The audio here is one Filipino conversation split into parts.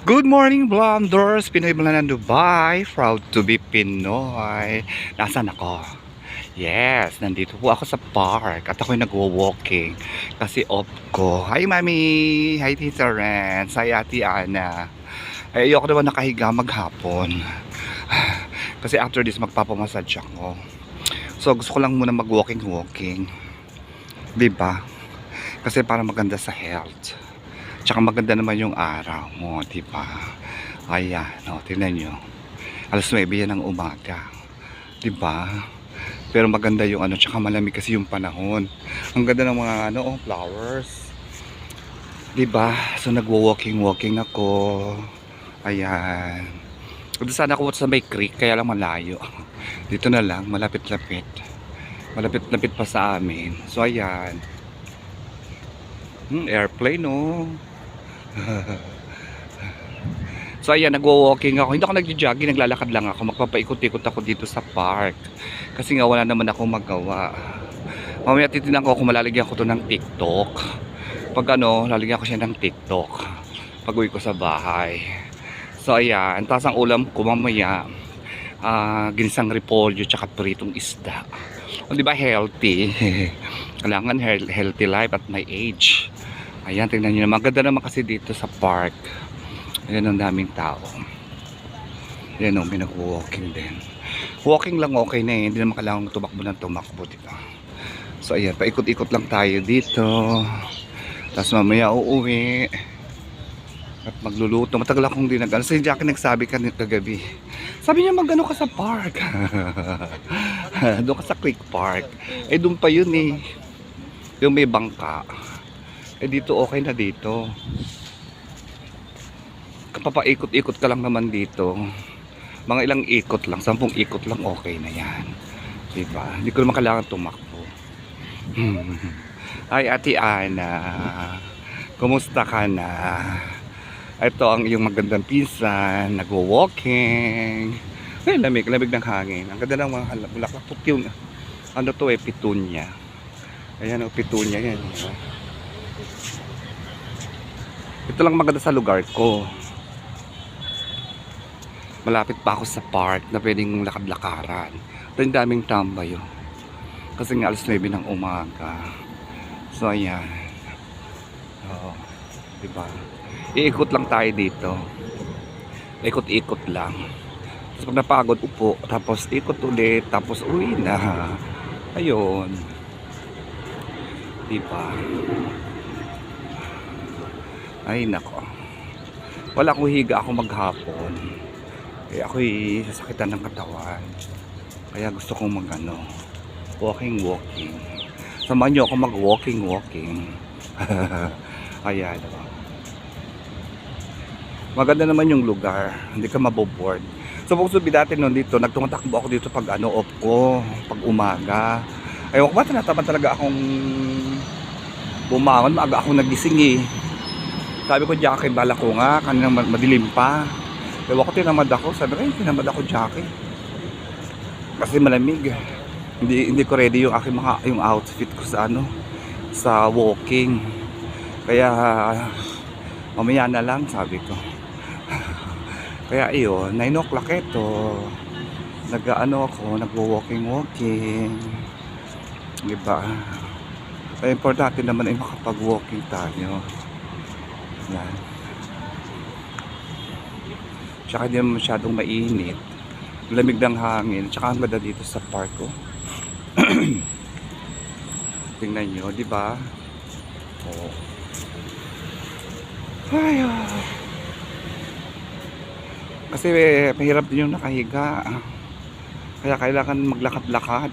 Good morning, Blonders! Pinoy mula ng Dubai. Proud to be Pinoy. Nasaan ako? Yes, nandito po ako sa park at ako'y nagwo-walking kasi off ko. Hi, Mami! Hi, Tita Renz! Hi, Ate Ana! Ay, ayoko naman nakahiga maghapon. Kasi after this, magpapamassage ako. So, gusto ko lang muna mag-walking. Diba? Kasi para maganda sa health. Tsaka maganda naman yung araw mo, diba? Ayan, no, tingnan nyo. Alas 9 yan ng umaga. Diba? Pero maganda yung ano, tsaka malamig kasi yung panahon. Ang ganda ng mga ano, flowers. Diba? So nagwo-walking ako. Ayan. Doon sana ako sa may creek, kaya lang malayo. Dito na lang, malapit-lapit. Malapit-lapit pa sa amin. So ayan. Airplane, no? So ayan, nagwo-walking ako. Hindi ako nagjo-jogging, naglalakad lang ako. Magpapaikot-ikot ako dito sa park. Kasi nga wala naman ako magawa. Mamaya titinan ko kung malalagyan ko to ng TikTok. Pag ano, lalagyan ko siya ng TikTok pag uwi ko sa bahay. So ayan, tapos ang ulam ko mamaya ginisang repolyo tsaka pritong isda. O diba healthy? Kailangan healthy life at my age. Ayan, tingnan nyo naman. Maganda naman kasi dito sa park. Ayan, ang daming tao. Ayan o, may nag-walking din. Walking lang okay na eh. Hindi naman kailangan tumakbo ng tumakbo, diba? So ayan, paikot-ikot lang tayo dito. Tapos mamaya uuwi. At magluluto. Matagal akong di nag-ano. Si Jackie nagsabi kagabi. Sabi niya mag-ano ka sa park. Doon ka sa Creek Park. Eh doon pa yun eh. Yung may bangka. Eh dito okay na dito. Kapapaikot-ikot ka lang naman dito. Mga ilang ikot lang, 10 ikot lang okay na yan. Diba? Hindi ko naman kailangan tumakbo. Ay, Ate Ana. Kumusta ka na? Ito ang iyong magandang pinsan. Nagwo-walking. Ay, lamig ng hangin. Ang ganda ng mga bulaklak. Yung ano to eh, petunia. Ayan o, petunia yan. Ito lang maganda sa lugar ko. Malapit pa ako sa park na pwedeng lakad-lakaran. Ito yung daming tambay oh. Kasi nga alas 9 ng umaga. So ayan. Oh, diba? Iikot lang tayo dito. Ikot-ikot lang. Tapos pag napagod, upo. Tapos ikot ulit. Tapos uwi na. Ayun. Diba? Ay nako. Wala akong higa ako maghapon. Eh ako'y sasakitan ng katawan. Kaya gusto kong magano, walking. Samahan nyo ako mag-walking. Ayan. Maganda naman yung lugar. Hindi ka maboboard. So kung sabi dati noon dito, nagtumatakbo ako dito pag ano, off ko, pag umaga. Ayun ko ba, tinataman talaga akong bumangon. Maaga akong nagising eh. Sabi ko, Jackie, bala ko nga, kanina madilim pa. Ewan ko, tinamad ako. Sabi ko, tinamad ako, Jackie. Kasi malamig. Hindi ko ready yung aking yung outfit ko sa ano, sa walking. Kaya, mamaya na lang, sabi ko. Kaya iyon, 9 o'clock ito. Nag-ano ako, nagwo-walking. Diba? Kaya importante naman ay makapag-walking tayo. Yan. Tsaka hindi naman masyadong mainit. Lamig ng hangin. Tsaka ang ganda dito sa park ko. Tingnan nyo, di ba? Oh. Ay, kasi mahirap din yung nakahiga. Kaya kailangan maglakad-lakad.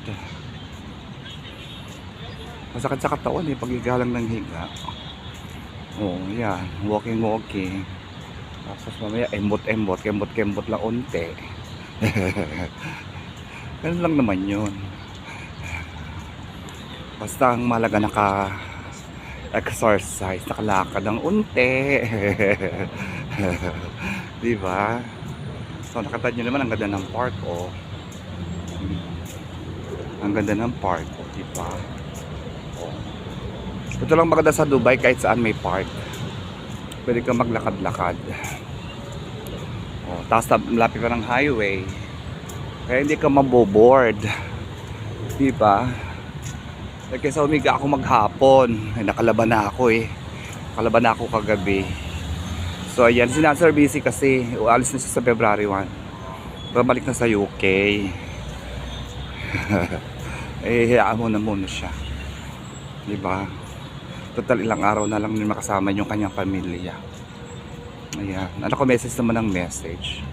Masakit sa katawan eh, pag higa lang ng higa. Oh, yan. Walking. Tapos mamaya, kembot lang unti. Ganun lang naman yun. Basta ang mahalaga naka-exercise, nakalakad ng unti. Diba? So, nakatad nyo naman, ang ganda ng park, oh. Ang ganda ng park, oh, diba? Oh. Ito lang maganda sa Dubai, kahit saan may park. Pwede kang maglakad-lakad. Oh, tapos malapit pa ng highway. Kaya hindi ka maboboard. Diba? Kaysa umiga ako maghapon. Ay, nakalaban na ako eh. Nakalaban na ako kagabi. So ayan, si Nancy busy kasi. Ualis na siya sa February 1. Babalik na sa UK. Eh, hayaan mo na muna siya. Diba? Total ilang araw na lang din makasama yung kanyang pamilya. Ayan. Ano ko message naman ng message.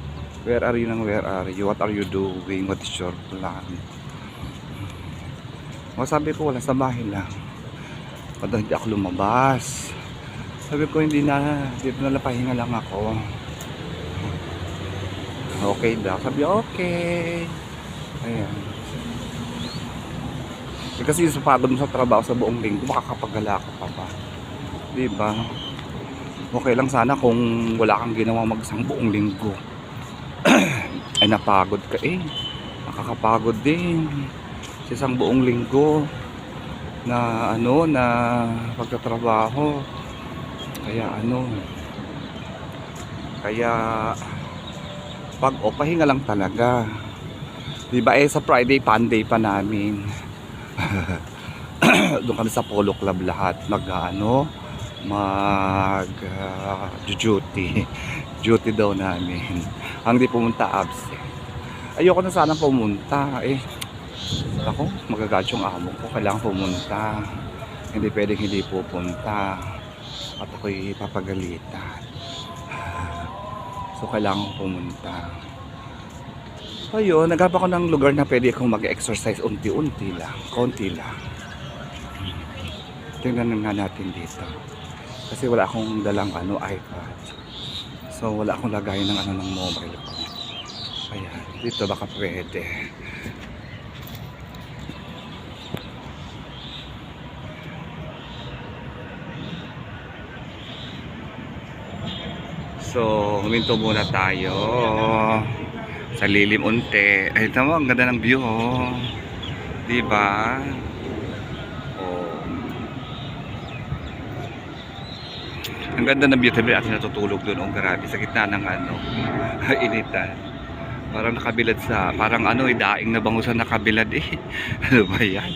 Where are you nang where are you? What are you doing? What is your plan? O sabi ko wala sa bahay lang. Pag hindi ako lumabas. Sabi ko hindi na. Dito na lang pahinga lang ako. Okay daw. Sabi okay. Ayan. Kasi sa pagod mo sa trabaho sa buong linggo, makakapagala ka pa ba? Diba? Okay lang sana kung wala kang ginawa mag-isang buong linggo. Ay napagod ka eh. Nakakapagod din. Sa isang buong linggo na na pagtatrabaho. Kaya pag pahinga lang talaga. Diba sa Friday, Panday pa namin. Doon kami sa Polo Club lahat duty daw namin ang di pumunta absent. Ayoko na sana pumunta eh. Ako magagalit yung amo ko, kailangan pumunta, hindi pwedeng hindi pupunta at ako'y papagalitan. So kailangan pumunta. Ayun, naghanap ako ng lugar na pwede akong mag-exercise unti-unti lang, konti lang. Tingnan nga natin dito. Kasi wala akong dalang iPad. So wala akong lagayan ng ng mobile ko. Ayan, dito baka pwede. So, huminto muna tayo. Sa lilim unti. Ay, tama, ang ganda ng view, oh. Diba? Oh. Ang ganda ng view. Tabi natin natutulog doon. Oh, grabe. Sa gitna ng initan. Parang nakabilad sa, parang daing na bangusan nakabilad eh. Ano ba yan?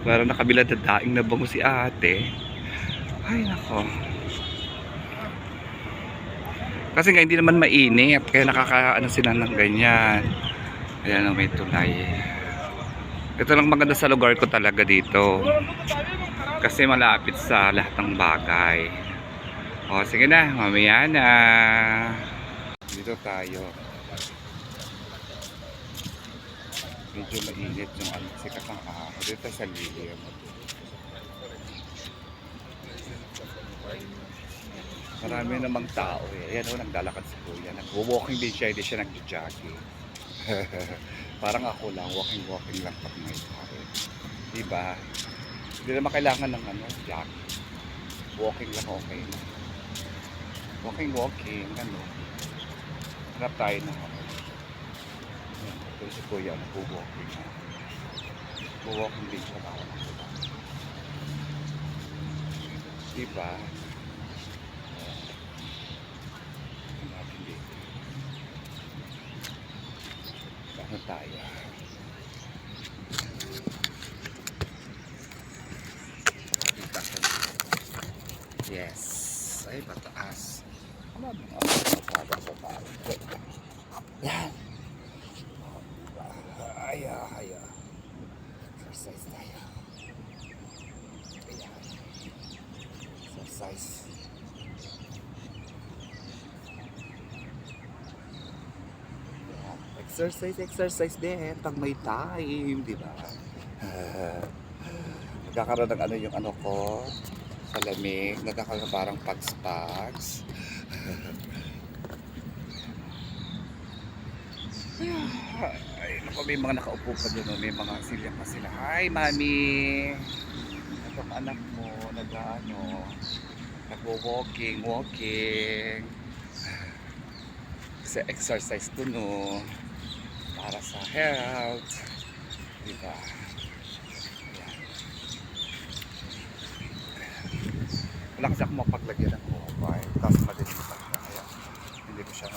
Parang nakabilad na daing na bangus si ate. Ay, nako. Kasi nga hindi naman mainit, kaya sila ng ganyan. Ayan, may tulay. Ito lang maganda sa lugar ko talaga dito. Kasi malapit sa lahat ng bagay. O, sige na, mamaya na. Dito tayo. Medyo mainit yung sikat ng araw. Dito sa lilim. Marami namang tao eh. Ayan naglalakad si kuya. Nag-walking din siya, hindi siya nag-jogging. Parang ako lang, walking lang pag may tao. Diba? Hindi naman kailangan ng jogging. Walking lang okay na. Walking, Hanap tayo na ito si kuya, nag-walking na. Walking din siya para makita. Diba? Tayo. Yes. Ay, mataas. Yan. Haya. Exercise tayo. Ayan. Exercise. Exercise din pag may time, di ba? Nagkakaroon ng yung ko sa lamig, nagkakaroon parang pags-pags. Ay, naku, may mga nakaupo pa doon, may mga silya pa sila. Hi, mami! Itong anak mo, nagwo-walking. Kasi exercise to, no? Para sa health, diba? Ayan. Wala kasi ako mapaglagyan ng mobile, tapos madilim pa siya, kaya hindi ko siya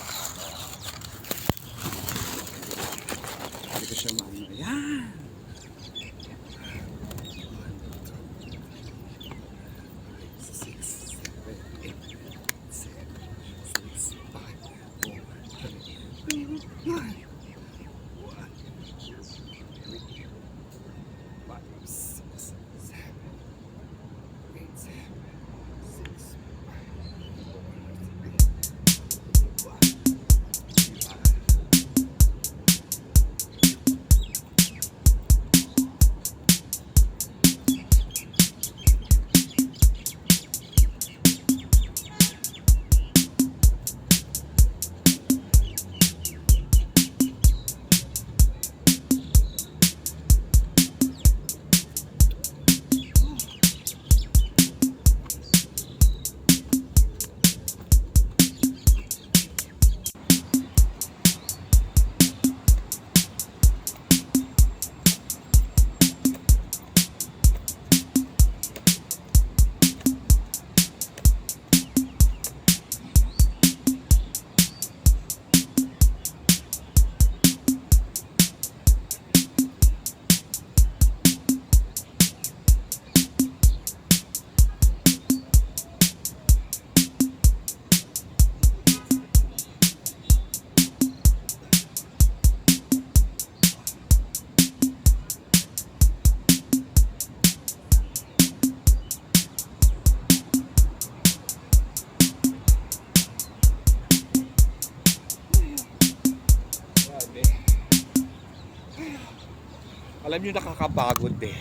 Alam niyo, nakakapagod din.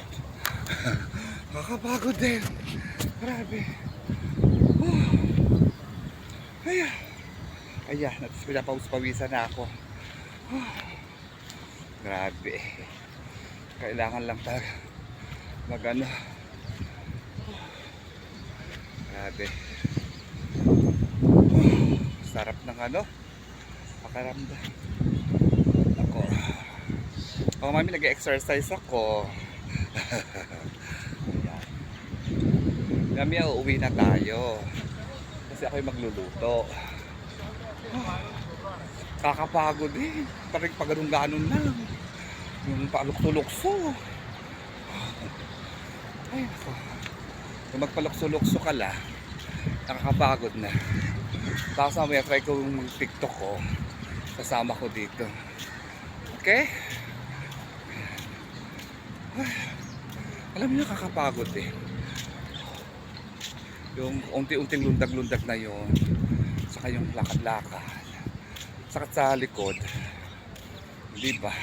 Nakakapagod din. Grabe. Ayan. Ayan, pinapawisan na ako. Grabe. Kailangan lang talaga magano. Grabe. Sarap ng ano, pakaramdam. Ako. Oh, mami, nag-exercise ako. Ayan. Mami, uuwi na tayo. Kasi ako yung magluluto. Kakapagod eh. Parang paganong-ganon lang. Yung palukso-lukso. Ay, ako. Kung magpalukso-lukso ka lang, nakakapagod na. Tapos mamaya try ko yung TikTok ko. Kasama ko dito. Okay? Ay, alam niyo, nakakapagod eh. Yung unti-unting lundag-lundag na yon, saka yung lakad-lakad, saka sa likod, di ba?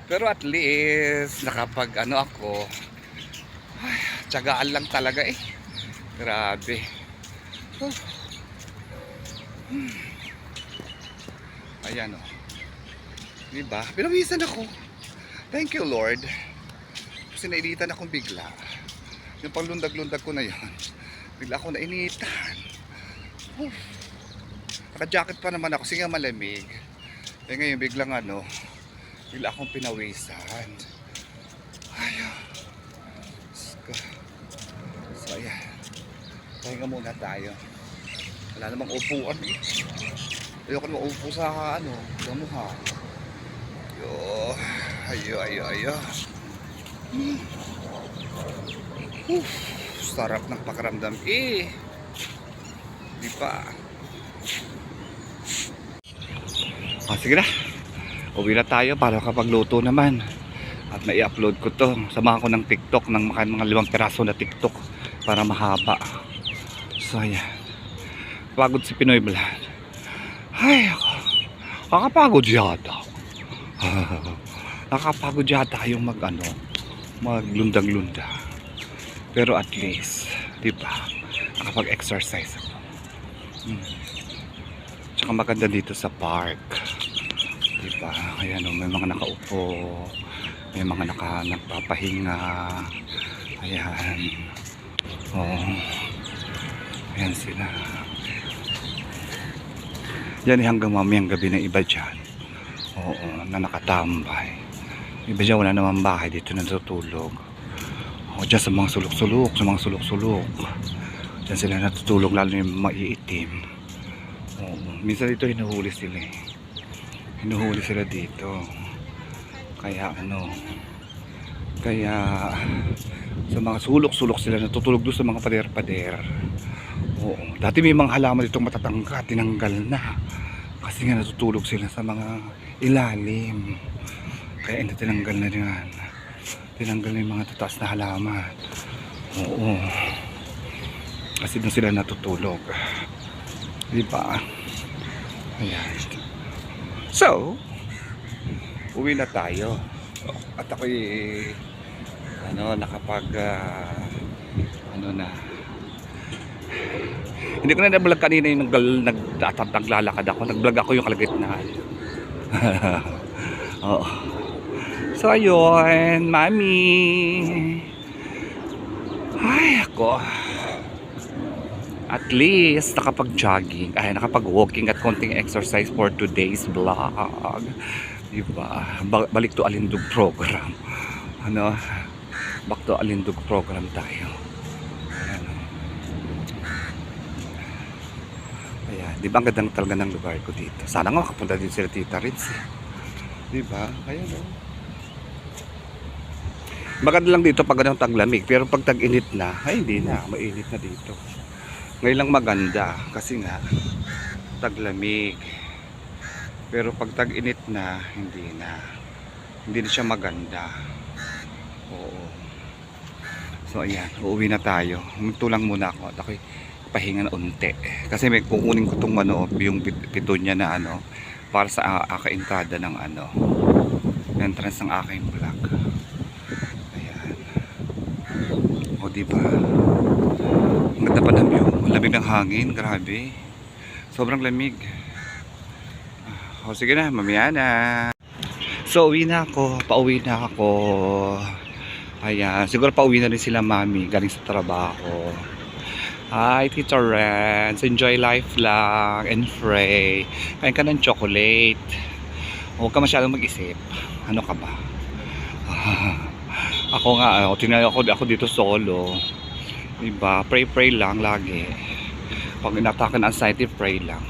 Pero at least nakapag ano ako, ay, tiyagaan lang talaga eh. Grabe. Ayan oh, di ba? Pinawisan ako. Thank you, Lord. Kasi nainitan akong bigla. Yung panglundag-lundag ko na yon, bigla ako nainitan. Naka-jacket pa naman ako kasi nga malamig. Eh ngayon biglang ano, bigla akong pinawisan. Ayun. So ayan, pahinga muna tayo. Wala namang upuan eh. Ayoko naman upo sa ano, damuhan. Ayo. Sarap ng pakiramdam eh. Di ba? Sige na. Uwi na tayo para kapagluto naman. At mai-upload ko to. Samahan ko ng TikTok ng mga 5 piraso na TikTok para mahaba. So ayan. Pagod si Pinoy Vlog. Ay ako. Nakakapagod yata. Nakakapagod yata yung maglundag-lunda. Pero at least, di ba, nakapag-exercise ako. Tsaka maganda dito sa park. Di ba? Ayan o, may mga nakaupo. May mga nagpapahinga. Ayan. Oh. Ayan sila. Yan hanggang mamayang gabi ng iba dyan. Oo, na nakatambay. Iba dyan, wala naman bahay dito natutulog. O dyan sa mga sulok-sulok, dyan sila natutulog, lalo yung maiitim. O, minsan dito hinuhuli sila eh. Hinuhuli sila dito. Kaya sa mga sulok-sulok sila natutulog doon sa mga pader-pader. Oo, dati may mga halaman ditong matatangka, tinanggal na. Kasi nga natutulog sila sa mga ilalim. Kaya hindi tinanggal na yan. Tinanggal na yung mga tataas na halaman. Oo. Kasi doon sila natutulog. Diba? Ayan. So, uwi na tayo. At ako'y nakapag hindi ko na na-vlog kanina yung naglalakad ako. Nag-vlog ako yung kalagitnaan. Oo. So ayun, mami. Ay, ako. At least nakapag-jogging, nakapag-walking at konting exercise for today's vlog. Diba? Balik to Alindog program. Back to Alindog program tayo. Ayan. Diba ang ganda talaga ng lugar ko dito. Sana nga makapunta din sila Tita Ritz. Diba? Ayan o. Maganda lang dito pag ganun taglamig. Pero pag tag-init na, ay hindi na. Mainit na dito. Ngayon lang maganda. Kasi nga, taglamig. Pero pag tag-init na, hindi na. Hindi na siya maganda. Oo. So ayan, uuwi na tayo. Magtulang muna ako. At ako'y pahinga na unti. Kasi may kukunin ko itong yung pito niya na para sa entrada ng entrance ng aking vlog. di ba? Ang ganda pa ng view. Ang lamig ng hangin, grabe. Sobrang lamig. O sige na, mamaya na. So uwi na ako, pauwi na ako. Ayan, siguro pauwi na rin sila mami galing sa trabaho. Hi Tito Renz, enjoy life lang and pray. Kain ka ng chocolate. Huwag ka masyadong mag-isip. Ano ka ba? Ako nga, tingnan ako dito solo. Diba? Pray lang lagi. Pag inatake ng anxiety, pray lang.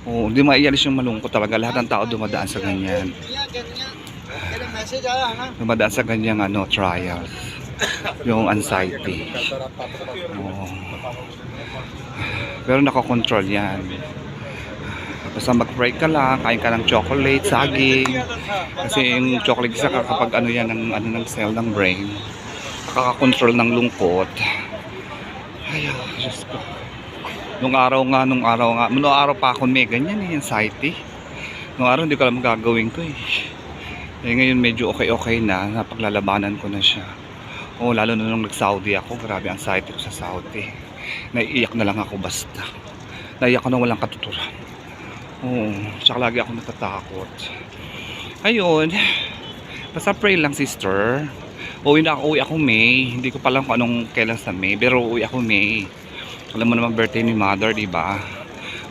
Hindi maialis yung malungkot talaga. Lahat ng tao dumadaan sa ganyan. Dumadaan sa ganyang trials. Yung anxiety. Pero nakakontrol yan. Basta mag-pray ka lang, kain ka ng chocolate, saging. Kasi yung chocolate isa kapag yan ng cell ng brain, nakaka-control ng lungkot. Ay, Diyos ko. Nung araw pa ako may ganyan anxiety. Nung araw hindi ko alam gagawin ko ngayon medyo okay na, napaglalabanan ko na siya. Lalo na nung nag-Saudi ako, grabe anxiety ko sa Saudi. Naiiyak na lang ako basta. Naiiyak ko na walang katuturan. Tsaka lagi ako natatakot. Ayun. Basta pray lang, sister. Uwi ako May. Hindi ko pa alam kung anong kailan sa May. Pero uwi ako May. Alam mo naman birthday ni mother, diba?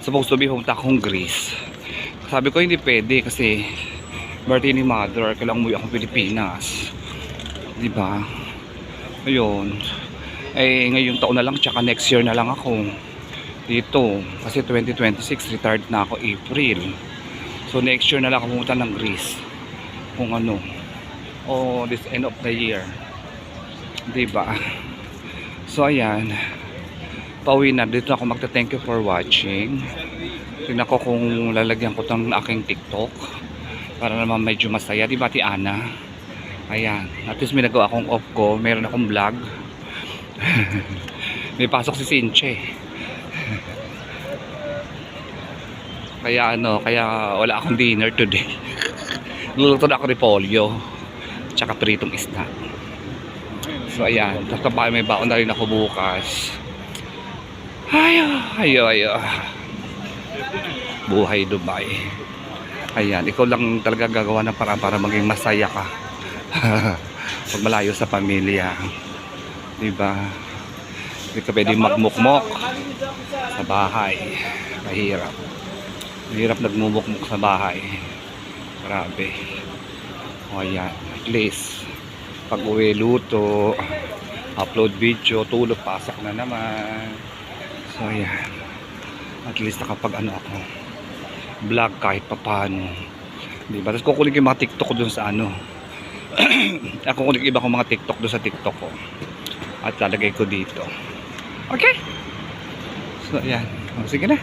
Supposed to be pumunta akong Greece. Sabi ko hindi pwede kasi birthday ni mother. Kailangan umuwi akong Pilipinas. Diba? Ayun. Ngayong taon na lang, tsaka next year na lang ako dito. Kasi 2026, retired na ako April. So next year na lang ako pumunta ng Greece. Kung this end of the year. Diba? So ayan. Pauwi na. Dito ako magta-thank you for watching. Tingnan ko kung lalagyan ko ng aking TikTok. Para naman medyo masaya. Diba, Ati Ana? Ayan. At least may nagawa akong off ko. Meron akong vlog. May pasok si Sinche. Kaya wala akong dinner today. Luluto na ako repolyo. Tsaka pritong isda. So ayan. Tapos may baon na rin ako bukas. Ayo. Buhay Dubai. Ayan, ikaw lang talaga gagawa ng para maging masaya ka. Pag malayo sa pamilya. Diba? Hindi ka pwede magmukmok sa bahay. Mahirap. Mahirap nagmumukmok sa bahay. Grabe. Ayan, at least pag uwi luto, upload video, tulog, pasok na naman. So ayan. At least nakapag ako vlog kahit papano, diba? Tapos kukunin ko yung mga TikTok ko dun sa ako kukunin iba kong mga TikTok dun sa TikTok ko at lalagay ko dito. Okay, so ayan. Sige na,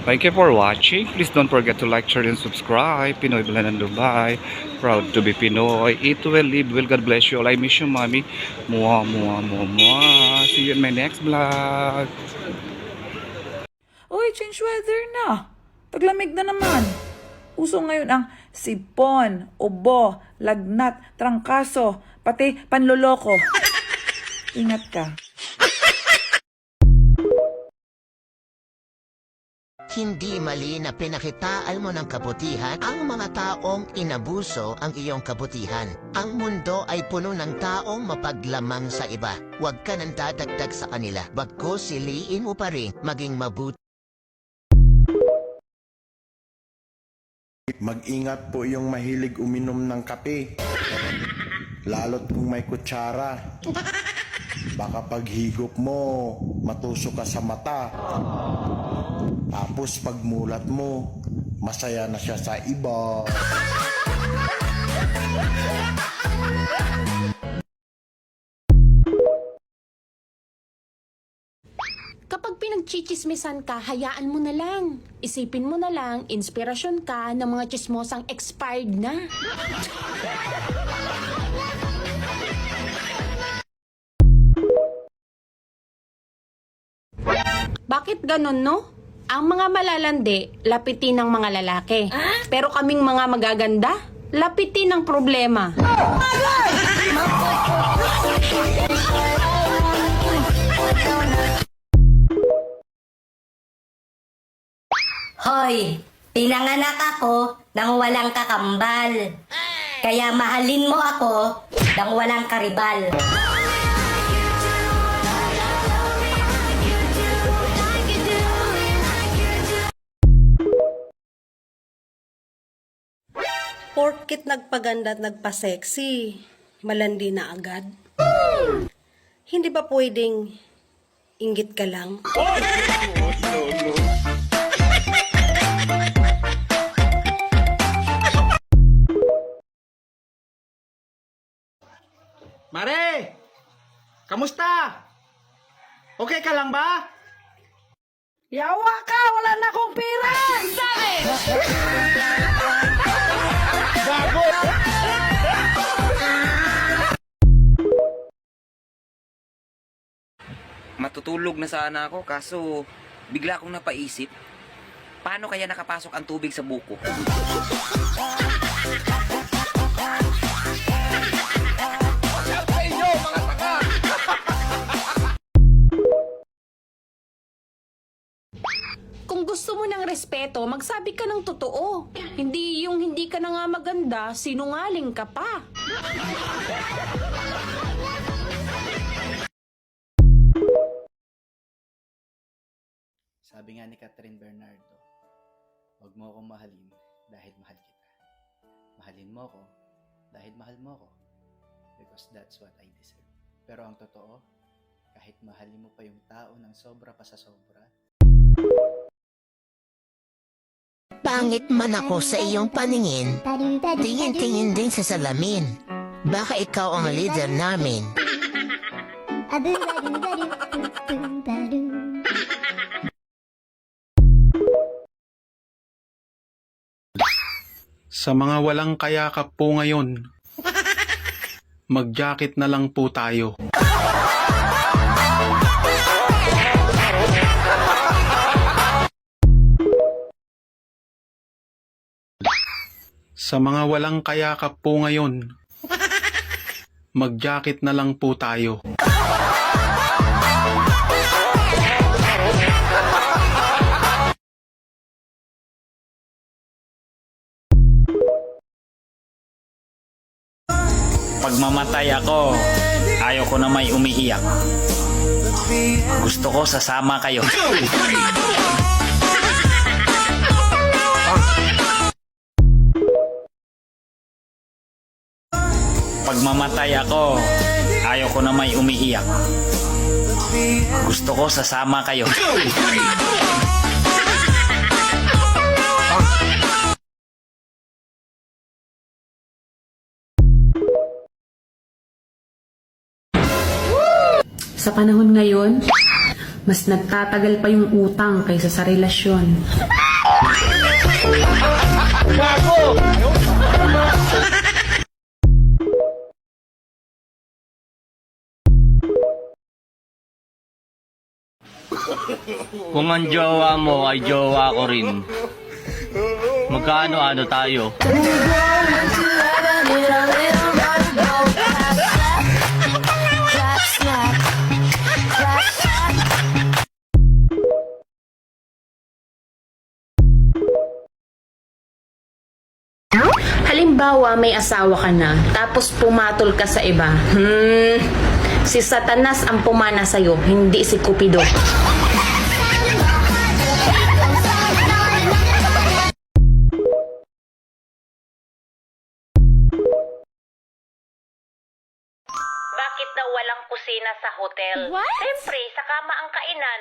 thank you for watching. Please don't forget to like, share, and subscribe. Pinoy Bulanan Dubai, proud to be Pinoy. Eat well, live well. God bless you all. I miss you, mommy. Mua. See you in my next vlog. Uy, change weather na. Taglamig na naman. Uso ngayon ang sipon, ubo, lagnat, trangkaso, pati panloloko. Ingat ka. Hindi mali na pinakitaan mo ng kabutihan ang mga taong inabuso ang iyong kabutihan. Ang mundo ay puno ng taong mapaglamang sa iba. Huwag ka nang dadagdag sa kanila. Bagkus siliin mo pa rin maging mabuti. Mag-ingat po yung mahilig uminom ng kape. Lalo't kung may kutsara. Baka paghigop mo, matusok ka sa mata. Tapos pagmulat mo, masaya na siya sa iba. Kapag pinagchichismisan ka, hayaan mo na lang. Isipin mo na lang, inspirasyon ka ng mga chismosang expired na. Bakit ganun, no? Ang mga malalandi, lapitin ng mga lalaki. Pero kaming mga magaganda, lapitin ng problema. Oh my God! Hoy, pinanganak ako nang walang kakambal. Kaya mahalin mo ako nang walang karibal. Porkit nagpaganda at nagpa-sexy, malandi na agad. Hindi ba pwedeng inggit ka lang? Mare! Kamusta? Okay ka lang ba? Yawa ka! Wala na akong pera! Matutulog na sana ako kaso bigla akong napaisip. Paano kaya nakapasok ang tubig sa buko? Kung gusto mo ng respeto, magsabi ka ng totoo. Hindi yung hindi ka na nga maganda, sinungaling ka pa. Sabi nga ni Catherine Bernardo, huwag mo akong mahalin dahil mahal kita. Mahalin mo ako dahil mahal mo ako. Because that's what I deserve. Pero ang totoo, kahit mahalin mo pa yung tao ng sobra pa sa sobra, Pangit man ako sa iyong paningin, tingin-tingin din sa salamin. Baka ikaw ang leader namin. Sa mga walang kayakap po ngayon, mag-jacket na lang po tayo. Sa mga walang kayakap po ngayon, mag-jacket na lang po tayo. Pag mamatay ako, ayoko na may umiiyak. Gusto ko sasama kayo. Pag mamatay ako, ayoko na may umiiyak. Gusto ko sasama kayo. Sa panahon ngayon, mas nagtatagal pa yung utang kaysa sa relasyon. Kung ang jowa mo ay jowa ko rin, magkaano-ano tayo? Halimbawa, may asawa ka na, tapos pumatol ka sa iba. Si Satanas ang pumana sa'yo, hindi si Cupido. Bakit daw walang kusina sa hotel? Siyempre, sa kama ang kainan.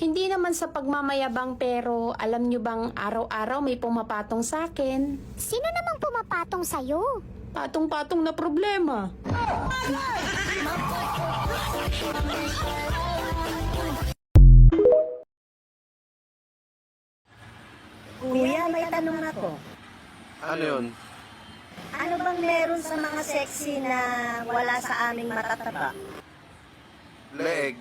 Hindi naman sa pagmamayabang pero alam nyo bang araw-araw may pumapatong sa akin? Sino namang pumapatong sa'yo? Patong-patong na problema. Kuya, may tanong ako. Ano yun? Ano bang meron sa mga sexy na wala sa aming matataba? Leeg.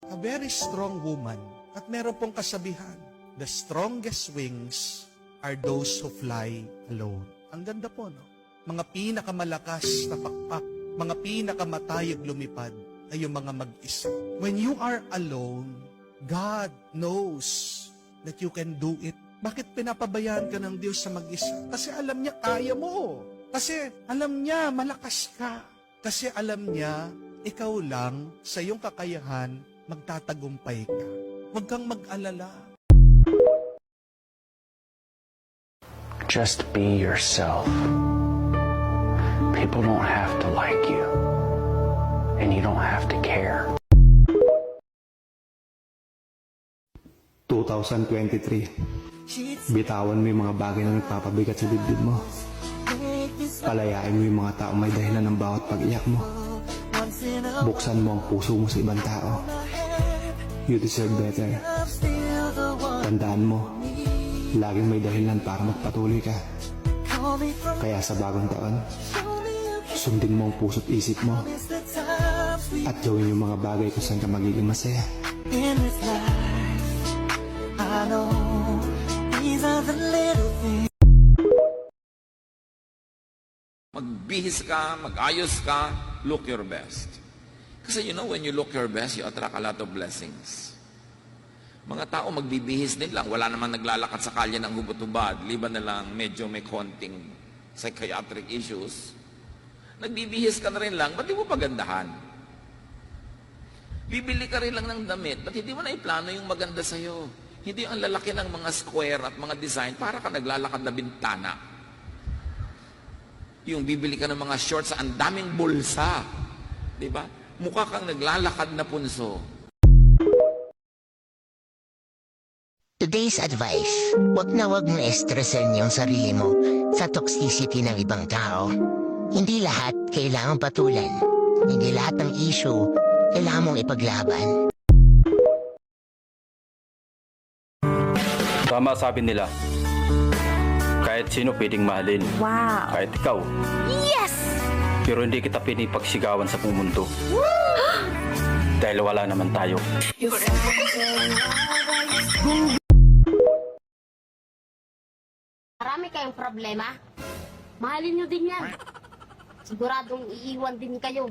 A very strong woman at meron pong kasabihan, the strongest wings are those who fly alone. Ang ganda po, no? Mga pinakamalakas na pakpak, mga pinakamatayag lumipad ay yung mga mag-isa. When you are alone, God knows that you can do it. Bakit pinapabayaan ka ng Diyos sa mag-isa? Kasi alam niya kaya mo. Kasi alam niya malakas ka. Kasi alam niya ikaw lang sa iyong kakayahan magtatagumpay ka. Huwag kang mag-alala. Just be yourself. People don't have to like you. And you don't have to care. 2023. Bitawan mo yung mga bagay na nagpapabigat sa dibdib mo. Palayain mo yung mga taong may dahilan ng bawat pag-iyak mo. Buksan mo ang puso mo sa ibang tao. You deserve better. Tandaan mo, laging may dahilan para magpatuloy ka. Kaya sa bagong taon, sundin mo ang puso't isip mo at gawin yung mga bagay kung saan ka magiging masaya. Magbihis ka, mag-ayos ka, look your best. Kasi you know, when you look your best, you attract a lot of blessings. Mga tao magbibihis din lang, wala namang naglalakad sa kalye ng hubot-hubad, liban na lang medyo may konting psychiatric issues. Nagbibihis ka na rin lang, ba't di mo pagandahan? Bibili ka rin lang ng damit, ba't hindi mo na iplano yung maganda sa'yo? Hindi ang lalaki ng mga square at mga design para ka naglalakad na bintana. Yung bibili ka ng mga shorts sa ang daming bulsa. Di ba? Mukha kang naglalakad na punso. Today's advice, wag na wag mo estresan yung sarili mo sa toxicity ng ibang tao. Hindi lahat kailangang patulan. Hindi lahat ng issue kailangan mong ipaglaban. Tama sabi nila. Kahit sino pwedeng mahalin. Wow! Kahit ikaw. Yes! Pero hindi kita pinipagsigawan sa buong mundo. Dahil wala naman tayo. Marami kayong problema. Mahalin nyo din yan. Siguradong iiwan din kayo.